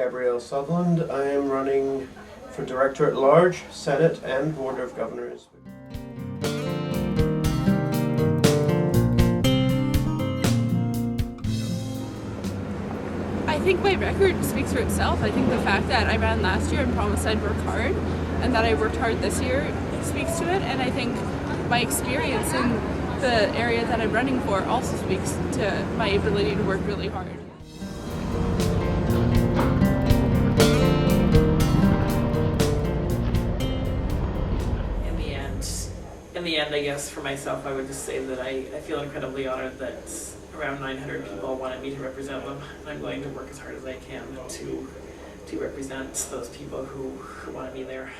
Gabrielle Sutherland. I am running for Director at Large, Senate, and Board of Governors. I think my record speaks for itself. I think the fact that I ran last year and promised I'd work hard, and that I worked hard this year speaks to it, and I think my experience in the area that I'm running for also speaks to my ability to work really hard. In the end, I guess for myself, I would just say that I feel incredibly honored that around 900 people wanted me to represent them, and I'm going to work as hard as I can to represent those people who wanted me there.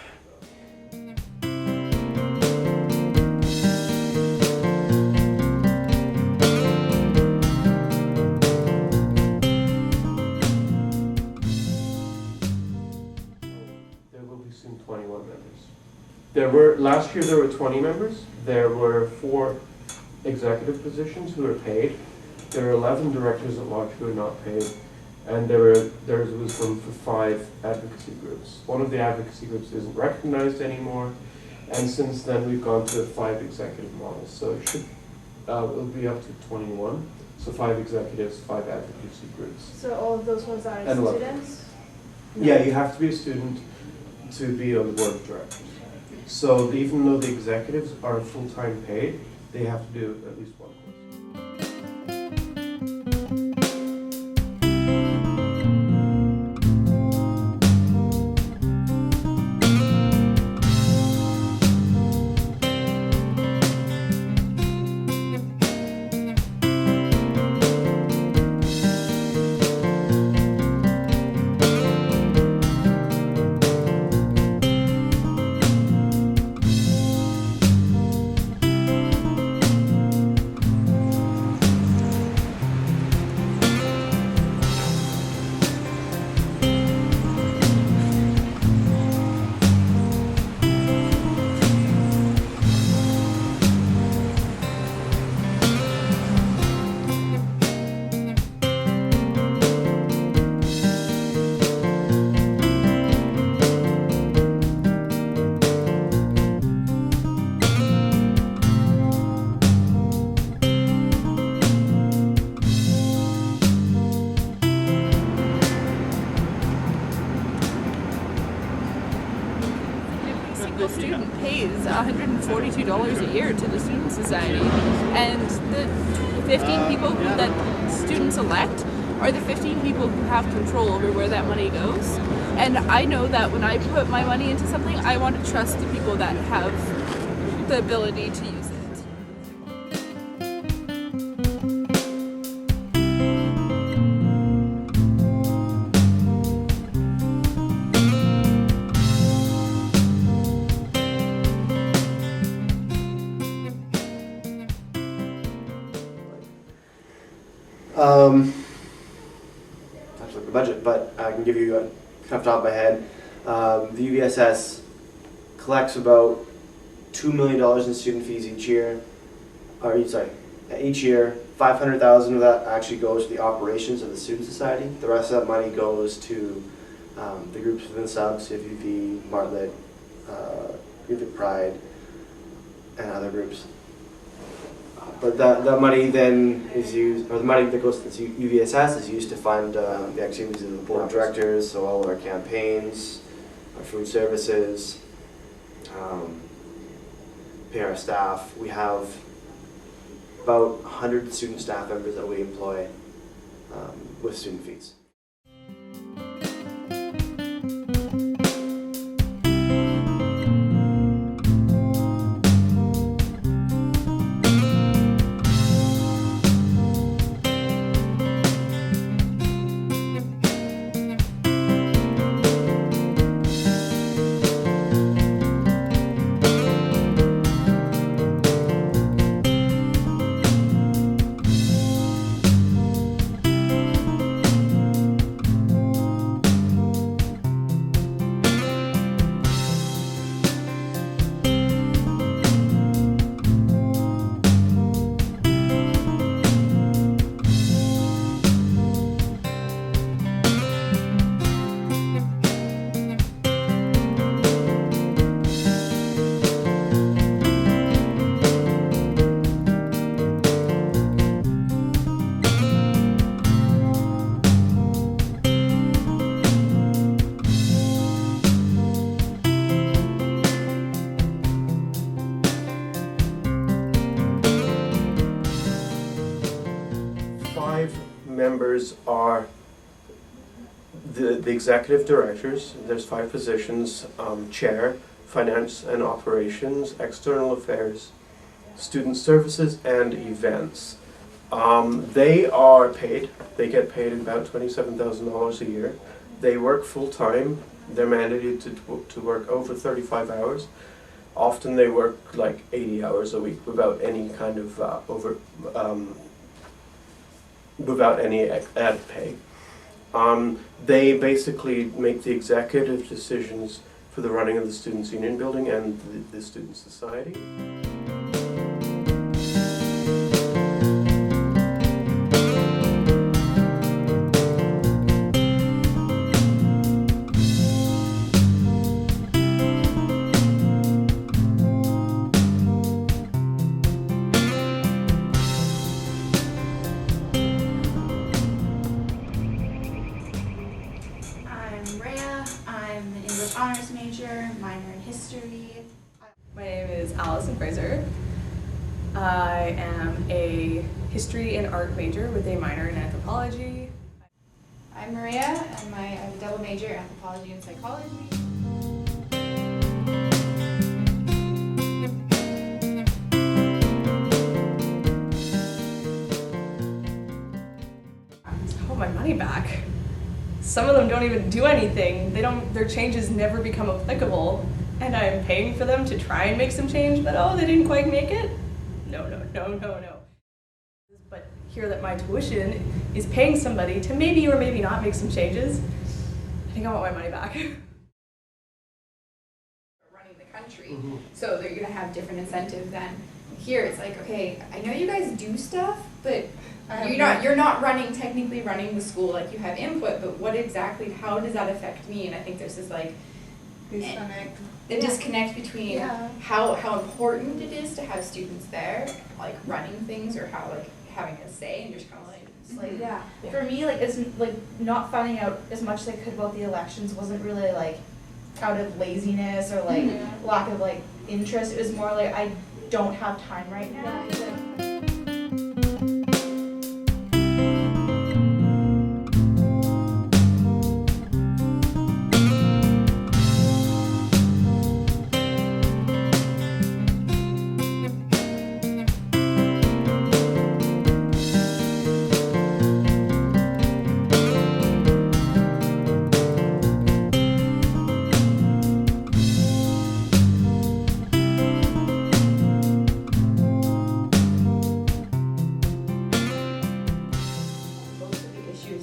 There will be soon 21 members. Last year there were 20 members. There were 4 executive positions who were paid. There were 11 directors at large who were not paid. And there was room for 5 advocacy groups. One of the advocacy groups isn't recognized anymore. And since then we've gone to 5 executive models. So it'll be up to 21. So 5 executives, 5 advocacy groups. So all of those ones are And students? Yeah, you have to be a student to be on the board of directors. So even though the executives are full-time paid, they have to do at least one course. Single student pays $142 a year to the Student Society, and the 15 people that students elect are the 15 people who have control over where that money goes. And I know that when I put my money into something, I want to trust the people that have the ability to use it. That's like the budget, but I can give you a kind of top of my head. The UVSS collects about $2 million in student fees each year. Each year, 500,000 of that actually goes to the operations of the Student Society. The rest of that money goes to the groups within subs, UVP, Martlet, UV Pride, and other groups. But that money then is used, or the money that goes to the UVSS is used to fund the activities of the board of directors, so all of our campaigns, our food services, pay our staff. We have about 100 student staff members that we employ with student fees. members are the executive directors. There's 5 positions: chair, finance and operations, external affairs, student services, and events. They are paid. They get paid about $27,000 a year. They work full time. They're mandated to work over 35 hours. Often they work like 80 hours a week without any kind of without any added pay. They basically make the executive decisions for the running of the Students' Union building and the Student Society. Honors major, minor in history. My name is Allison Fraser. I am a history and art major with a minor in anthropology. I'm Maria, and I have a double major, anthropology and psychology. I want my money back. Some of them don't even do anything. Their changes never become applicable, and I'm paying for them to try and make some change, but oh, they didn't quite make it? No. But hear that my tuition is paying somebody to maybe or maybe not make some changes. I think I want my money back. Running the country, so they're gonna have different incentives than here. It's like, okay, I know you guys do stuff, but you're not technically running the school. Like, you have input, but what exactly, how does that affect me? And I think there's this like disconnect between how important it is to have students there, like running things, or how like having a say, and just kind of like For me, like, it's like not finding out as much as I could about the elections wasn't really like out of laziness or like lack of like interest. It was more like I don't have time right now.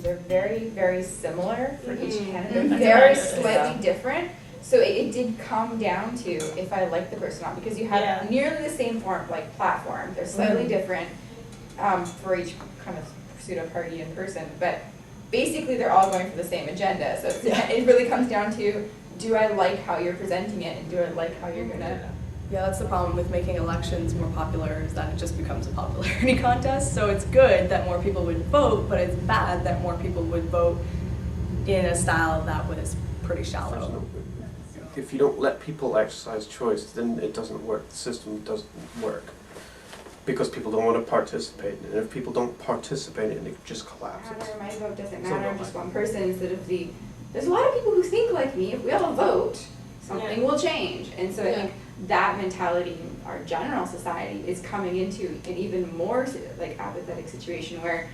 They're very, very similar for each candidate. They're very slightly different. So it did come down to if I like the person or not, because you have nearly the same platform. They're slightly different for each kind of pseudo party in person, but basically they're all going for the same agenda. So it really comes down to, do I like how you're presenting it, and do I like how you're gonna. Yeah, that's the problem with making elections more popular, is that it just becomes a popularity contest. So it's good that more people would vote, but it's bad that more people would vote in a style that was pretty shallow. If you don't let people exercise choice, then it doesn't work. The system doesn't work because people don't want to participate. And if people don't participate, it just collapses. My vote doesn't matter. I'm just one person instead of the. There's a lot of people who think like me. If we all vote, something will change. And so I think that mentality in our general society is coming into an even more like apathetic situation where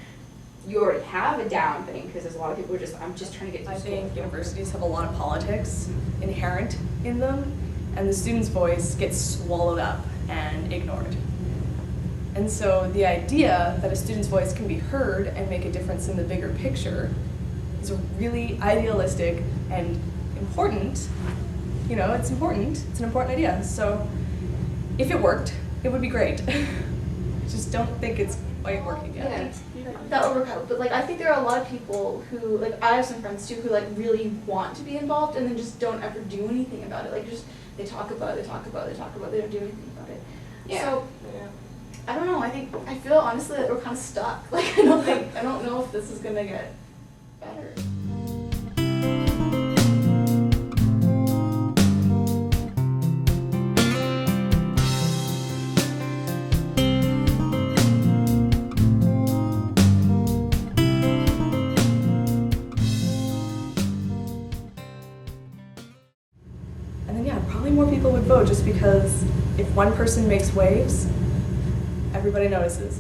you already have a down thing, because there's a lot of people who are just, I'm just trying to get through school. I think universities have a lot of politics inherent in them, and the student's voice gets swallowed up and ignored. And so the idea that a student's voice can be heard and make a difference in the bigger picture is a really idealistic and important. You know, it's important. It's an important idea. So if it worked, it would be great. Just don't think it's quite working yet. Yeah, that would work out. But like, I think there are a lot of people who, like, I have some friends too who like really want to be involved and then just don't ever do anything about it. Like, just they talk about it, they don't do anything about it. Yeah. So I don't know. I feel honestly that we're kind of stuck. Like, I don't know if this is gonna get better. because if one person makes waves, everybody notices.